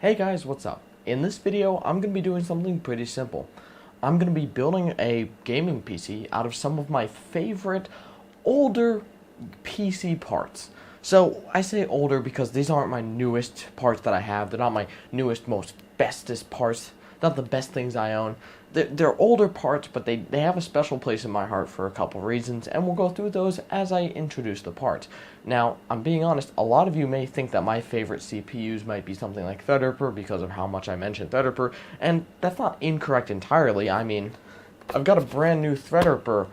Hey guys, what's up? In this video, I'm going to be doing something pretty simple. I'm going to be building a gaming PC out of some of my favorite older PC parts. So, I say older because these aren't my newest parts that I have. They're not my newest, most bestest parts. Not the best things I own. They're older parts, but they have a special place in my heart for a couple reasons, and we'll go through those as I introduce the parts. Now, I'm being honest, a lot of you may think that my favorite CPUs might be something like Threadripper because of how much I mentioned Threadripper, and that's not incorrect entirely. I mean, I've got a brand new Threadripper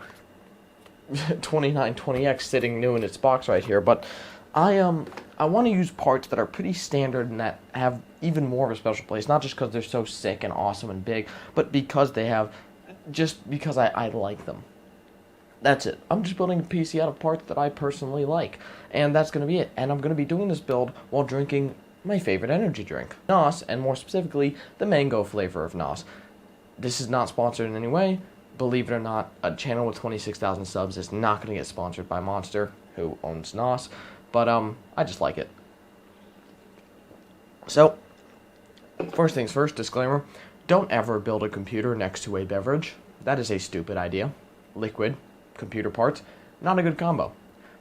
2920X sitting new in its box right here, but I want to use parts that are pretty standard and that have even more of a special place, not just because they're so sick and awesome and big, but because they have, just because I like them. That's it. I'm just building a PC out of parts that I personally like, and that's going to be it. And I'm going to be doing this build while drinking my favorite energy drink, NOS, and more specifically, the mango flavor of NOS. This is not sponsored in any way. Believe it or not, a channel with 26,000 subs is not going to get sponsored by Monster, who owns NOS. But, I just like it. So, first things first, disclaimer. Don't ever build a computer next to a beverage. That is a stupid idea. Liquid, computer parts, not a good combo.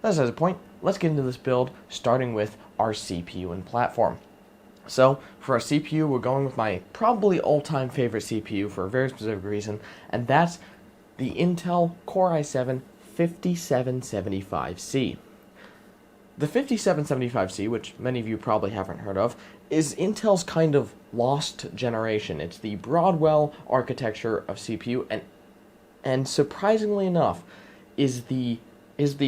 That's the point. Let's get into this build, starting with our CPU and platform. So, for our CPU, we're going with my probably all-time favorite CPU for a very specific reason, and that's the Intel Core i7 5775C. The 5775C, which many of you probably haven't heard of, is Intel's kind of lost generation. It's the Broadwell architecture of CPU, and surprisingly enough, is the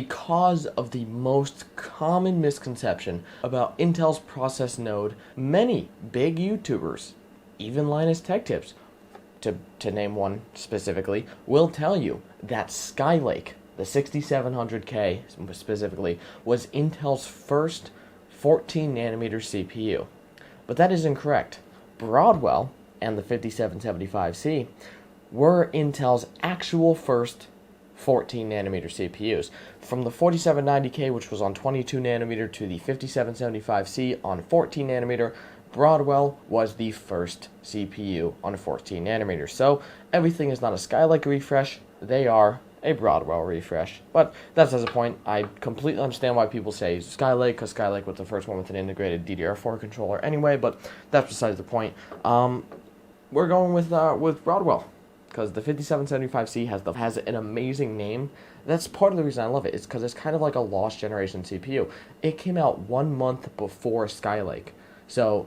cause of the most common misconception about Intel's process node. Many big YouTubers, even Linus Tech Tips, to name one specifically, will tell you that Skylake, the 6700K specifically, was Intel's first 14nm CPU. But that is incorrect. Broadwell and the 5775C were Intel's actual first 14nm CPUs. From the 4790K, which was on 22nm, to the 5775C on 14nm, Broadwell was the first CPU on 14nm. So everything is not a Skylake refresh, they are a Broadwell refresh. But that's as a point. I completely understand why people say Skylake, because Skylake was the first one with an integrated DDR4 controller anyway, but that's besides the point. We're going with Broadwell, because the 5775C has an amazing name. That's part of the reason I love it. It's because it's kind of like a lost generation CPU. It came out 1 month before Skylake. So,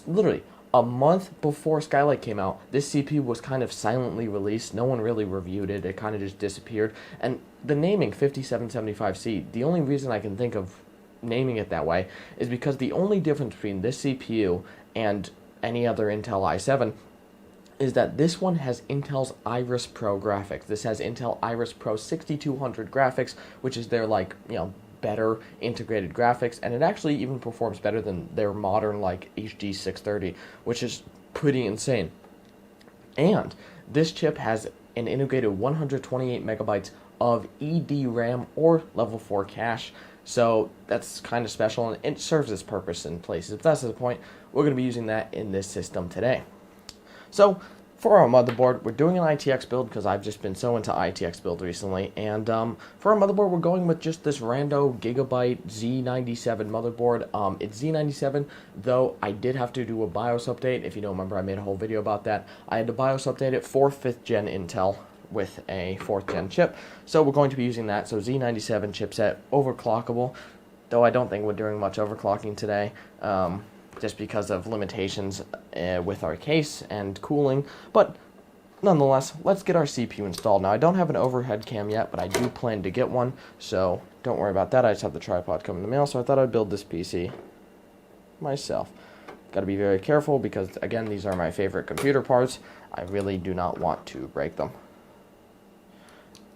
literally, a month before Skylake came out, this CPU was kind of silently released. No one really reviewed it. It kind of just disappeared. And the naming 5775C, the only reason I can think of naming it that way is because the only difference between this CPU and any other Intel i7 is that this one has Intel's Iris Pro graphics. This has Intel Iris Pro 6200 graphics, which is their, better integrated graphics, and it actually even performs better than their modern HD 630, which is pretty insane. And this chip has an integrated 128 megabytes of EDRAM or level 4 cache, so that's kind of special, and it serves its purpose in places. But that's the point. We're going to be using that in this system today. So for our motherboard, we're doing an ITX build because I've just been so into ITX build recently. And for our motherboard, we're going with just this rando Gigabyte Z97 motherboard. It's Z97, though I did have to do a BIOS update. If you don't remember, I made a whole video about that. I had to BIOS update it for 5th gen Intel with a 4th gen chip. So we're going to be using that. So Z97 chipset, overclockable, though I don't think we're doing much overclocking today. Just because of limitations with our case and cooling. But nonetheless, let's get our CPU installed. Now, I don't have an overhead cam yet, but I do plan to get one, so don't worry about that. I just have the tripod coming in the mail, so I thought I'd build this PC myself. Got to be very careful because, again, these are my favorite computer parts. I really do not want to break them.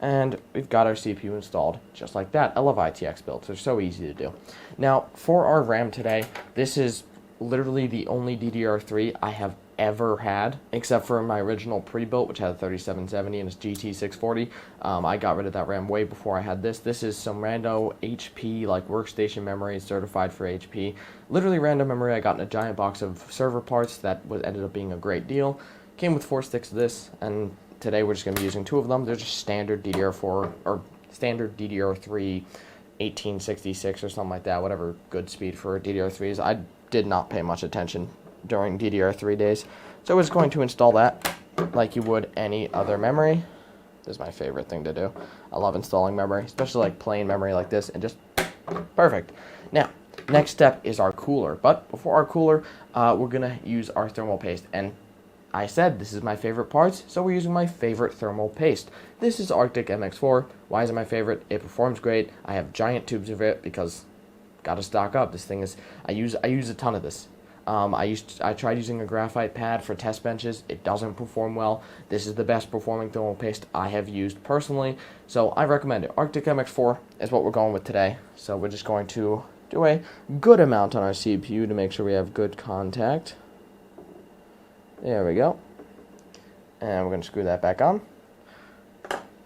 And we've got our CPU installed just like that. I love ITX builds. They're so easy to do. Now, for our RAM today, this is literally the only DDR3 I have ever had, except for my original pre-built, which had a 3770 and its GT640. I got rid of that RAM way before I had this. This is some rando HP, like, workstation memory, certified for HP. Literally random memory I got in a giant box of server parts that ended up being a great deal. Came with 4 sticks of this, and today we're just going to be using 2 of them. They're just standard DDR4, or standard DDR3 1866 or something like that, whatever good speed for DDR3 is. I did not pay much attention during DDR3 days, so we're just going to install that like you would any other memory. This is my favorite thing to do. I love installing memory, especially like plain memory like this, and just perfect. Now, next step is our cooler, but before our cooler, we're gonna use our thermal paste, and I said this is my favorite parts, so we're using my favorite thermal paste. This is Arctic MX4. Why is it my favorite? It performs great. I have giant tubes of it because gotta stock up. This thing is, I use a ton of this. I tried using a graphite pad for test benches. It doesn't perform well. This is the best performing thermal paste I have used personally, so I recommend it. Arctic MX4 is what we're going with today. So we're just going to do a good amount on our CPU to make sure we have good contact. There we go. And we're going to screw that back on.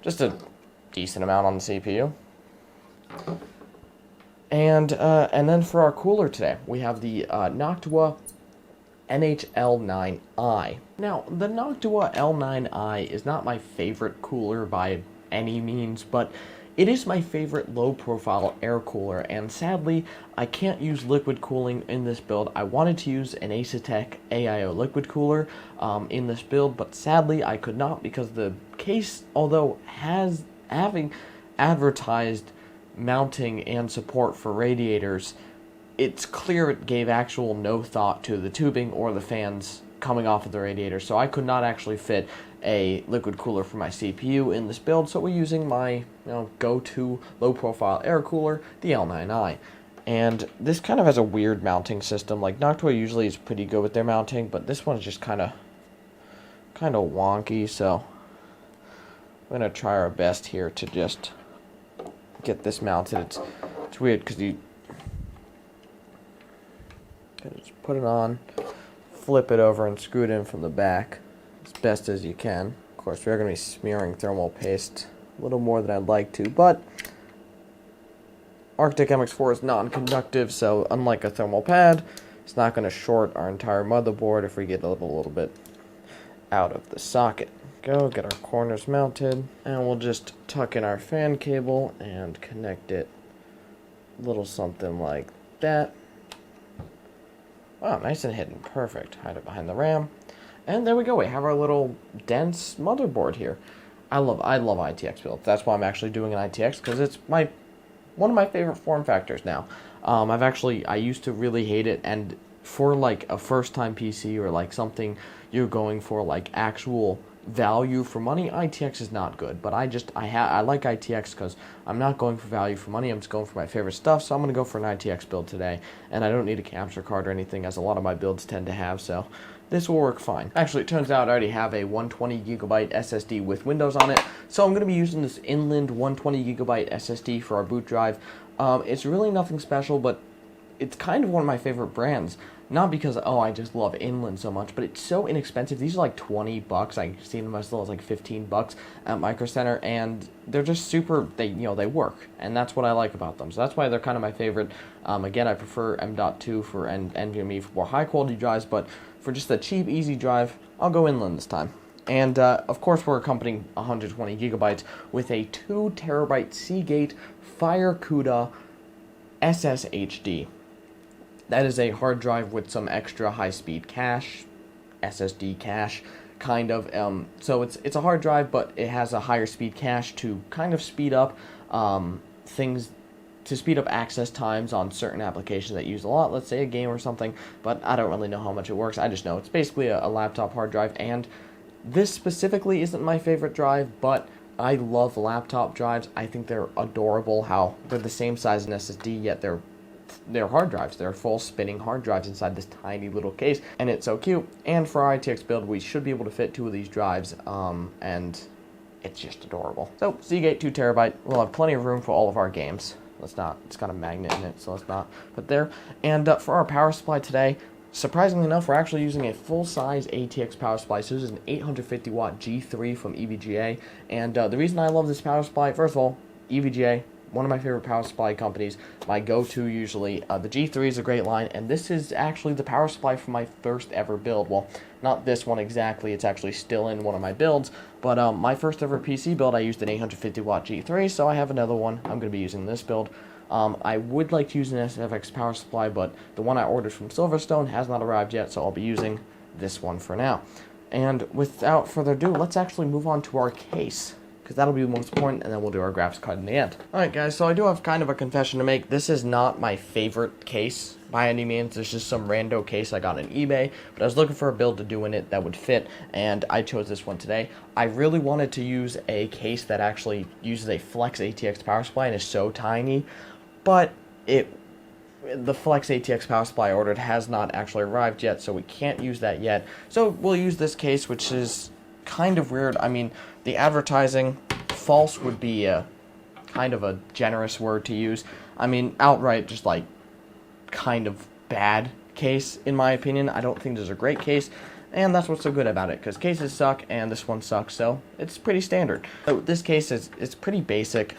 Just a decent amount on the CPU. And then for our cooler today, we have the Noctua NHL9i. Now, the Noctua L9i is not my favorite cooler by any means, but it is my favorite low-profile air cooler, and sadly, I can't use liquid cooling in this build. I wanted to use an Asetek AIO liquid cooler in this build, but sadly, I could not because the case, although having advertised mounting and support for radiators, it's clear it gave actual no thought to the tubing or the fans coming off of the radiator, so I could not actually fit a liquid cooler for my CPU in this build, so we're using my go-to low-profile air cooler, the L9i. And this kind of has a weird mounting system. Like, Noctua usually is pretty good with their mounting, but this one's just kind of wonky, so we're going to try our best here to just get this mounted. It's weird because you gotta just put it on, flip it over, and screw it in from the back as best as you can. Of course, we're going to be smearing thermal paste a little more than I'd like to, but Arctic MX4 is non-conductive, so unlike a thermal pad, it's not going to short our entire motherboard if we get a little bit out of the socket. Go get our corners mounted, and we'll just tuck in our fan cable and connect it a little something like that. Wow, nice and hidden. Perfect. Hide it behind the RAM. And there we go. We have our little dense motherboard here. I love ITX builds. That's why I'm actually doing an ITX, because it's one of my favorite form factors now. I used to really hate it, and for like a first-time PC or like something you're going for like actual value for money, ITX is not good. But I like ITX because I'm not going for value for money. I'm just going for my favorite stuff. So I'm going to go for an ITX build today, and I don't need a capture card or anything, as a lot of my builds tend to have. So this will work fine. Actually, it turns out I already have a 120GB SSD with Windows on it, so I'm going to be using this Inland 120GB SSD for our boot drive. It's really nothing special, but it's kind of one of my favorite brands. Not because, I just love Inland so much, but it's so inexpensive. These are like $20. I've seen them as low as like $15 at Micro Center, and they're just super, they work, and that's what I like about them. So that's why they're kind of my favorite. Again, I prefer M.2 and NVMe for more high-quality drives, but for just a cheap, easy drive, I'll go Inland this time. And, of course, we're accompanying 120GB with a 2TB Seagate FireCuda SSHD. That is a hard drive with some extra high-speed cache, SSD cache, kind of. So it's a hard drive, but it has a higher speed cache to kind of speed up things, to speed up access times on certain applications that use a lot, let's say a game or something, but I don't really know how much it works. I just know it's basically a laptop hard drive, and this specifically isn't my favorite drive, but I love laptop drives. I think they're adorable how they're the same size as an SSD, yet they're hard drives. They're full spinning hard drives inside this tiny little case, and it's so cute. And for our ITX build, we should be able to fit 2 of these drives, and it's just adorable. So Seagate 2TB, we'll have plenty of room for all of our games. It's got a magnet in it, so let's not put there. And for our power supply today, surprisingly enough, we're actually using a full-size ATX power supply. So this is an 850 watt G3 from EVGA. And the reason I love this power supply, first of all, EVGA, one of my favorite power supply companies, my go-to usually. The G3 is a great line, and this is actually the power supply for my first ever build. Well, not this one exactly, it's actually still in one of my builds, but my first ever PC build, I used an 850 watt G3, so I have another one. I'm going to be using this build. I would like to use an SFX power supply, but the one I ordered from Silverstone has not arrived yet, so I'll be using this one for now. And without further ado, let's actually move on to our case, because that'll be the most important, and then we'll do our graphics card in the end. Alright guys, so I do have kind of a confession to make. This is not my favorite case by any means. This is some rando case I got on eBay, but I was looking for a build to do in it that would fit, and I chose this one today. I really wanted to use a case that actually uses a Flex ATX power supply and is so tiny, but the Flex ATX power supply I ordered has not actually arrived yet, so we can't use that yet. So we'll use this case, which is kind of weird. I mean, the advertising, false would be a kind of a generous word to use. I mean, outright just like kind of bad case in my opinion. I don't think this is a great case, and that's what's so good about it, because cases suck and this one sucks, so it's pretty standard. So this case is pretty basic.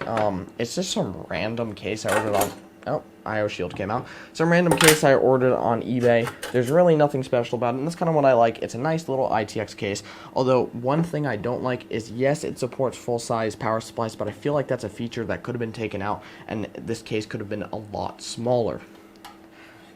It's just some random case I ordered on, oh, IO Shield came out. Some random case I ordered on eBay. There's really nothing special about it, and that's kind of what I like. It's a nice little ITX case, although one thing I don't like is, yes, it supports full-size power supplies, but I feel like that's a feature that could have been taken out, and this case could have been a lot smaller.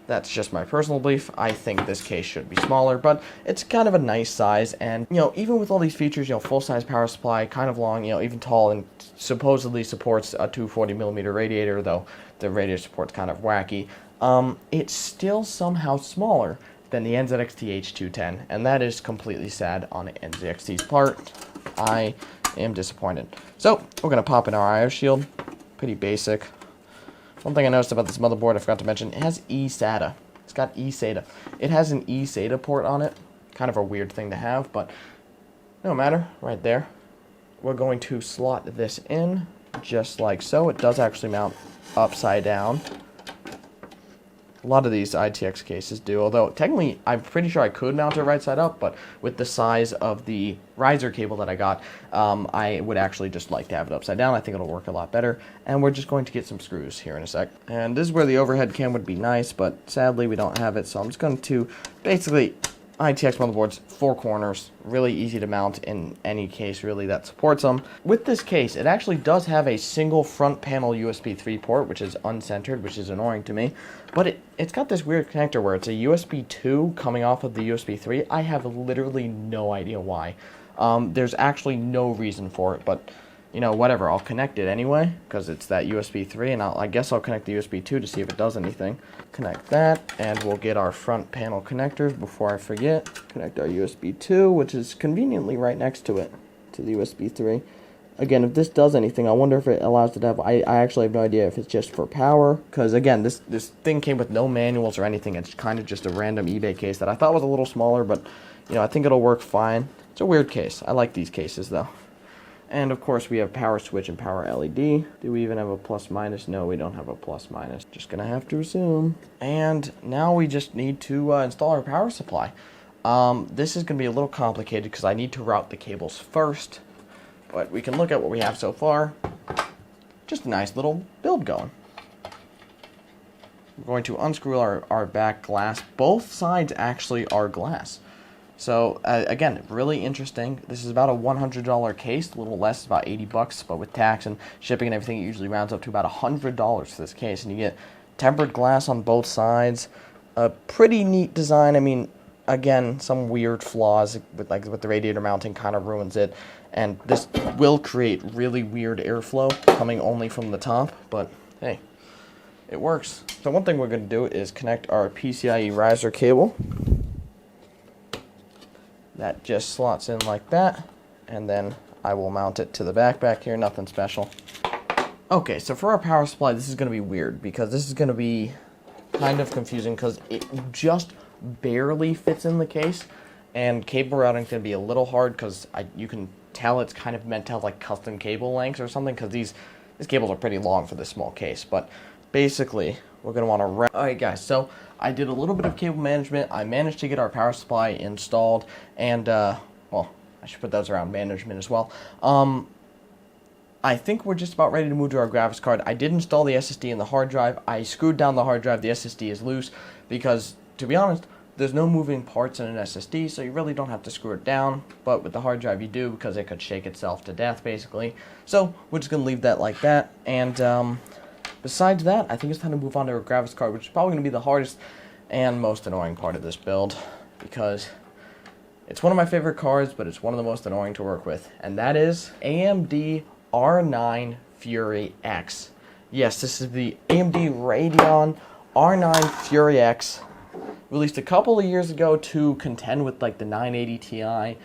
That's just my personal belief. I think this case should be smaller, but it's kind of a nice size, and, you know, even with all these features, you know, full-size power supply, kind of long, you know, even tall, and supposedly supports a 240mm radiator, though the radiator support's kind of wacky, it's still somehow smaller than the NZXT H210, and that is completely sad on NZXT's part. I am disappointed. So, we're going to pop in our IO shield. Pretty basic. One thing I noticed about this motherboard I forgot to mention, it has eSATA. It's got eSATA. It has an eSATA port on it. Kind of a weird thing to have, but no matter. Right there. We're going to slot this in just like so. It does actually mount upside down. A lot of these ITX cases do, although technically I'm pretty sure I could mount it right side up, but with the size of the riser cable that I got, I would actually just like to have it upside down. I think it'll work a lot better, and we're just going to get some screws here in a sec. And this is where the overhead cam would be nice, but sadly we don't have it, so I'm just going to basically ITX motherboards, 4 corners, really easy to mount in any case really that supports them. With this case, it actually does have a single front panel USB 3 port, which is uncentered, which is annoying to me, but it's got this weird connector where it's a USB 2 coming off of the USB 3. I have literally no idea why. There's actually no reason for it, but you know, whatever, I'll connect it anyway, because it's that USB 3, and I guess I'll connect the USB 2 to see if it does anything. Connect that, and we'll get our front panel connectors before I forget. Connect our USB 2, which is conveniently right next to it, to the USB 3. Again, if this does anything, I wonder if it allows it to have, I actually have no idea if it's just for power, because again, this thing came with no manuals or anything. It's kind of just a random eBay case that I thought was a little smaller, but, you know, I think it'll work fine. It's a weird case. I like these cases, though. And of course we have power switch and power LED. Do we even have a plus minus? No, we don't have a plus minus. Just gonna have to assume. And now we just need to install our power supply. This is gonna be a little complicated because I need to route the cables first. But we can look at what we have so far. Just a nice little build going. We're going to unscrew our back glass. Both sides actually are glass. So, again, really interesting. This is about a $100 case, a little less, about 80 bucks, but with tax and shipping and everything, it usually rounds up to about $100 for this case. And you get tempered glass on both sides. A pretty neat design. I mean, again, some weird flaws with the radiator mounting kind of ruins it. And this will create really weird airflow coming only from the top, but hey, it works. So one thing we're going to do is connect our PCIe riser cable. That just slots in like that, and then I will mount it to the back here, nothing special. Okay, so for our power supply, this is going to be weird, because this is going to be kind of confusing, because it just barely fits in the case, and cable routing is going to be a little hard, because you can tell it's kind of meant to have like custom cable lengths or something, because these cables are pretty long for this small case, but basically, we're going to want to Alright guys, so I did a little bit of cable management. I managed to get our power supply installed, and, well, I should put those around management as well. I think we're just about ready to move to our graphics card. I did install the SSD in the hard drive. I screwed down the hard drive. The SSD is loose because, to be honest, there's no moving parts in an SSD, so you really don't have to screw it down. But with the hard drive, you do, because it could shake itself to death, basically. So we're just going to leave that like that. And besides that, I think it's time to move on to our graphics card, which is probably going to be the hardest and most annoying part of this build, because it's one of my favorite cards, but it's one of the most annoying to work with. And that is AMD R9 Fury X. Yes, this is the AMD Radeon R9 Fury X, released a couple of years ago to contend with like the 980 Ti.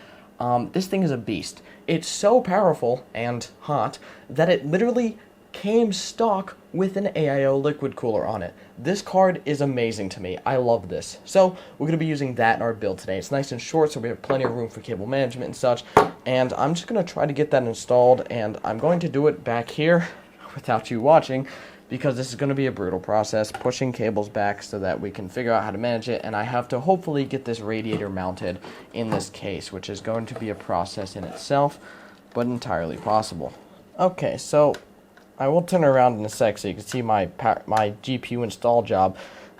This thing is a beast. It's so powerful and hot that it literally came stock with an AIO liquid cooler on it. This card is amazing to me. I love this. So we're going to be using that in our build today. It's nice and short, so we have plenty of room for cable management and such. And I'm just going to try to get that installed, and I'm going to do it back here without you watching, because this is going to be a brutal process, pushing cables back so that we can figure out how to manage it. And I have to hopefully get this radiator mounted in this case, which is going to be a process in itself, but entirely possible. Okay, so I will turn around in a sec so you can see my GPU install job.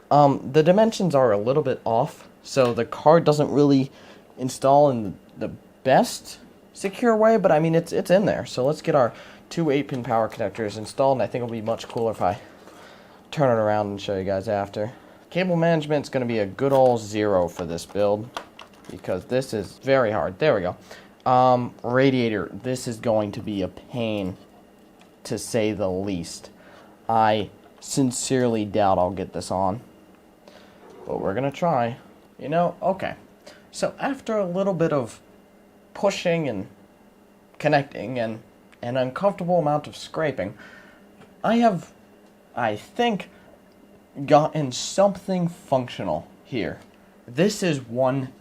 The dimensions are a little bit off, so the card doesn't really install in the best secure way, but I mean it's in there. So let's get our two 8-pin power connectors installed, and I think it'll be much cooler if I turn it around and show you guys after. Cable management is going to be a good old 0 for this build, because this is very hard. There we go. Radiator, this is going to be a pain, to say the least. I sincerely doubt I'll get this on, but we're gonna try. You know, okay. So after a little bit of pushing and connecting and an uncomfortable amount of scraping, I have, I think, gotten something functional here. This is one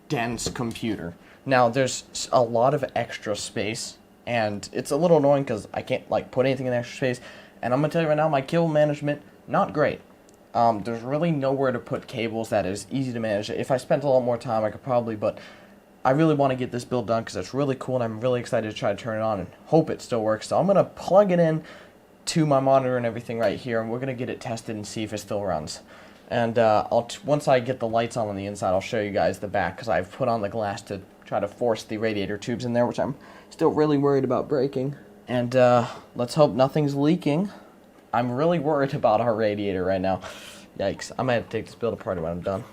dense computer. Now, there's a lot of extra space, and it's a little annoying because I can't like put anything in extra space. And I'm going to tell you right now, my cable management, not great. There's really nowhere to put cables that is easy to manage. If I spent a lot more time, I could probably, but I really want to get this build done because it's really cool, and I'm really excited to try to turn it on and hope it still works. So I'm going to plug it in to my monitor and everything right here, and we're going to get it tested and see if it still runs. And once I get the lights on the inside, I'll show you guys the back, because I've put on the glass to try to force the radiator tubes in there, which I'm still really worried about breaking. And let's hope nothing's leaking. I'm really worried about our radiator right now. Yikes. I might have to take this build apart when I'm done.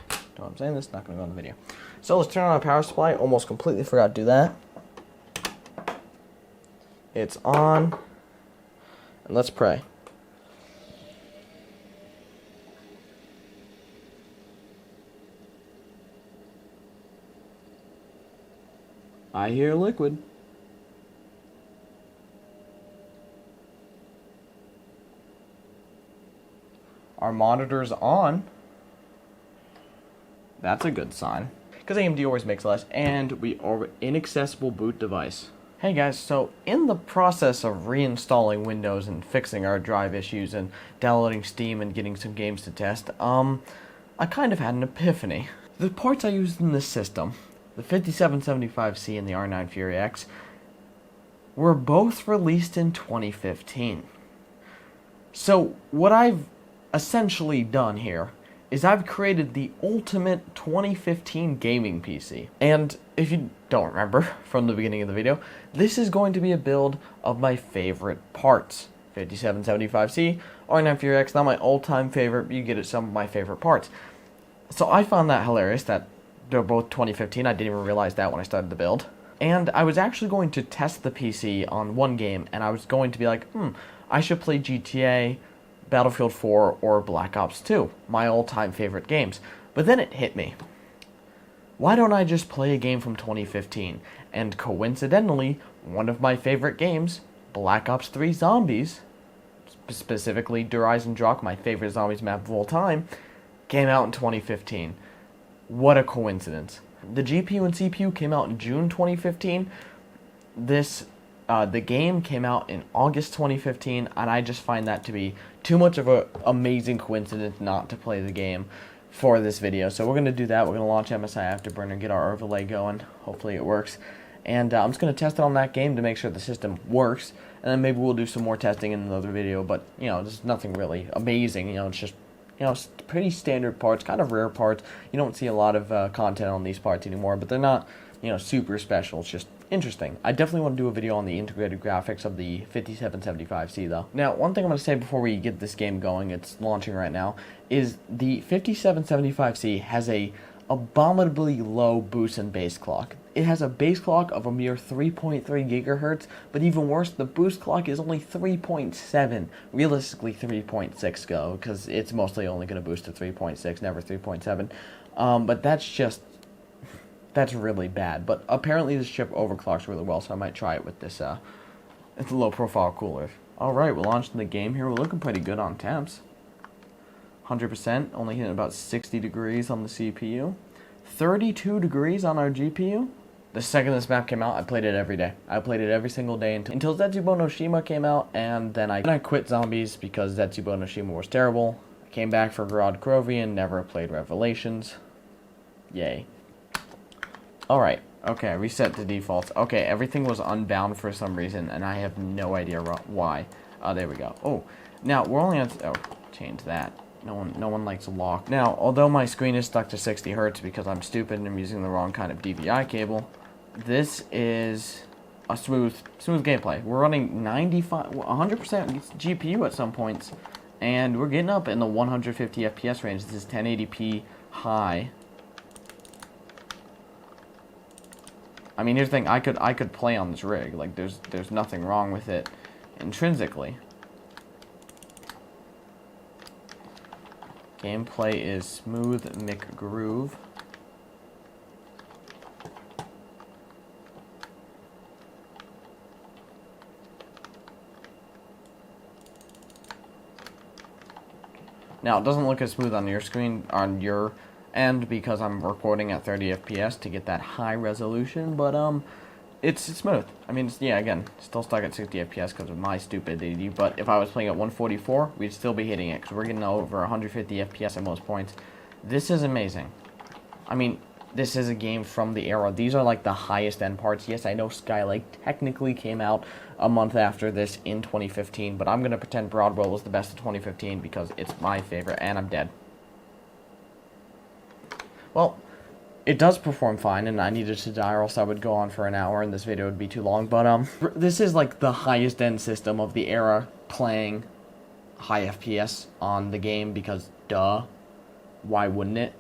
Know what I'm saying? This is not going to go on the video. So let's turn on our power supply. Almost completely forgot to do that. It's on. And let's pray. I hear liquid. Our monitor's on. That's a good sign, because AMD always makes less, and we are inaccessible boot device. Hey guys, so in the process of reinstalling Windows and fixing our drive issues and downloading Steam and getting some games to test, I kind of had an epiphany. The parts I used in this system, the 5775C and the R9 Fury X, were both released in 2015. So what I've essentially done here is I've created the ultimate 2015 gaming PC. And if you don't remember from the beginning of the video, this is going to be a build of my favorite parts. 5775C, R9 Fury X, not my all-time favorite, but you get it, some of my favorite parts. So I found that hilarious that they're both 2015. I didn't even realize that when I started the build. And I was actually going to test the PC on one game, and I was going to be like, I should play GTA, Battlefield 4, or Black Ops 2, my all-time favorite games. But then it hit me. Why don't I just play a game from 2015? And coincidentally, one of my favorite games, Black Ops 3 Zombies, specifically Der Eisendrache, my favorite zombies map of all time, came out in 2015. What a coincidence. The GPU and CPU came out in June 2015. This The game came out in August 2015, and I just find that to be too much of an amazing coincidence not to play the game for this video. So we're going to do that. We're going to launch MSI Afterburner, get our overlay going. Hopefully it works. And I'm just going to test it on that game to make sure the system works. And then maybe we'll do some more testing in another video. But, you know, there's nothing really amazing. You know, it's just, you know, pretty standard parts, kind of rare parts. You don't see a lot of content on these parts anymore, but they're not, you know, super special. It's just interesting. I definitely want to do a video on the integrated graphics of the 5775C though. Now, one thing I'm going to say before we get this game going, it's launching right now, is the 5775C has a abominably low boost and base clock. It has a base clock of a mere 3.3 gigahertz, but even worse, the boost clock is only 3.7. Realistically, 3.6 go, because it's mostly only going to boost to 3.6, never 3.7. But that's really bad. But apparently this chip overclocks really well, so I might try it with this low profile cooler. Alright, we're launching the game here. We're looking pretty good on temps. 100%, only hitting about 60 degrees on the CPU. 32 degrees on our GPU. The second this map came out, I played it every day. I played it every single day until Zetsubo no Shima came out, and then I quit Zombies because Zetsubo no Shima was terrible. I came back for Garad Krovian, never played Revelations. Yay. Alright, okay, reset the defaults. Okay, everything was unbound for some reason, and I have no idea why. There we go. Oh, now we're only on... Oh, change that. No one likes a lock. Now, although my screen is stuck to 60 hertz because I'm stupid and I'm using the wrong kind of DVI cable, this is a smooth gameplay. We're running 100% GPU at some points, and we're getting up in the 150 FPS range. This is 1080p high. I mean, here's the thing, I could play on this rig. Like, there's nothing wrong with it intrinsically. Gameplay is smooth McGroove. Now, it doesn't look as smooth on your screen, on your end, because I'm recording at 30 FPS to get that high resolution, but it's smooth. I mean, yeah, again, still stuck at 60 FPS because of my stupidity, but if I was playing at 144, we'd still be hitting it, because we're getting over 150 FPS at most points. This is amazing. I mean, this is a game from the era. These are like the highest end parts. Yes, I know Skylake technically came out a month after this in 2015, but I'm going to pretend Broadwell was the best of 2015 because it's my favorite, and I'm dead. Well, it does perform fine, and I needed to die or else I would go on for an hour and this video would be too long. But this is like the highest end system of the era playing high FPS on the game because duh, why wouldn't it?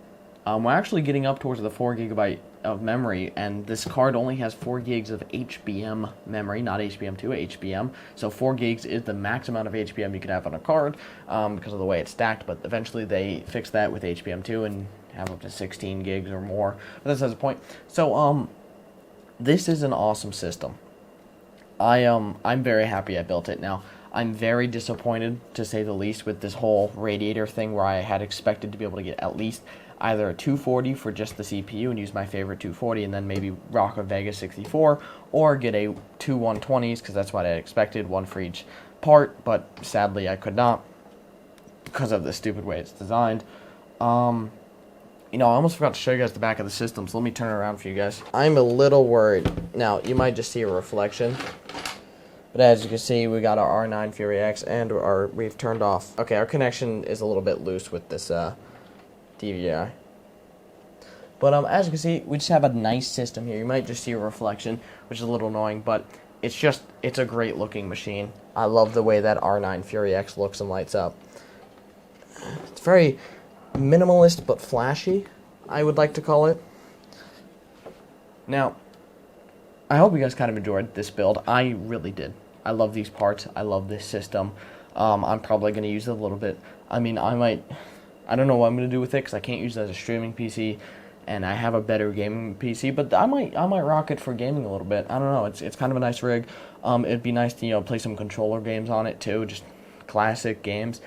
We're actually getting up towards the 4 GB of memory, and this card only has 4 gigs of HBM memory, not HBM2, HBM. So 4 gigs is the max amount of HBM you could have on a card because of the way it's stacked, but eventually they fixed that with HBM2 and have up to 16 gigs or more. But that's the point. So this is an awesome system. I'm very happy I built it. Now, I'm very disappointed, to say the least, with this whole radiator thing where I had expected to be able to get at least either a 240 for just the CPU and use my favorite 240 and then maybe rock a Vega 64, or get two 120s, because that's what I expected, one for each part, but sadly I could not because of the stupid way it's designed. You know, I almost forgot to show you guys the back of the system, so let me turn it around for you guys. I'm a little worried. Now, you might just see a reflection, but as you can see, we got our R9 Fury X, and we've turned off. Okay, our connection is a little bit loose with this DVI. But as you can see, we just have a nice system here. You might just see a reflection, which is a little annoying, but it's a great looking machine. I love the way that R9 Fury X looks and lights up. It's very minimalist but flashy, I would like to call it. Now, I hope you guys kind of enjoyed this build. I really did. I love these parts. I love this system. I'm probably going to use it a little bit. I mean, I don't know what I'm going to do with it because I can't use it as a streaming PC, and I have a better gaming PC, but I might rock it for gaming a little bit. I don't know. It's kind of a nice rig. It'd be nice to, you know, play some controller games on it too, just classic games.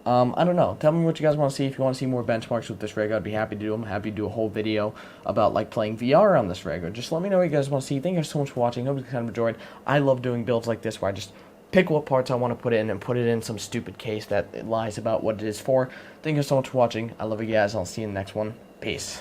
I don't know. Tell me what you guys want to see. If you want to see more benchmarks with this rig, I'd be happy to do them. Happy to do a whole video about like playing VR on this rig. Or just let me know what you guys want to see. Thank you guys so much for watching. Hope you kind of enjoyed. I love doing builds like this where I just pick what parts I want to put in and put it in some stupid case that it lies about what it is for. Thank you so much for watching. I love you guys. I'll see you in the next one. Peace.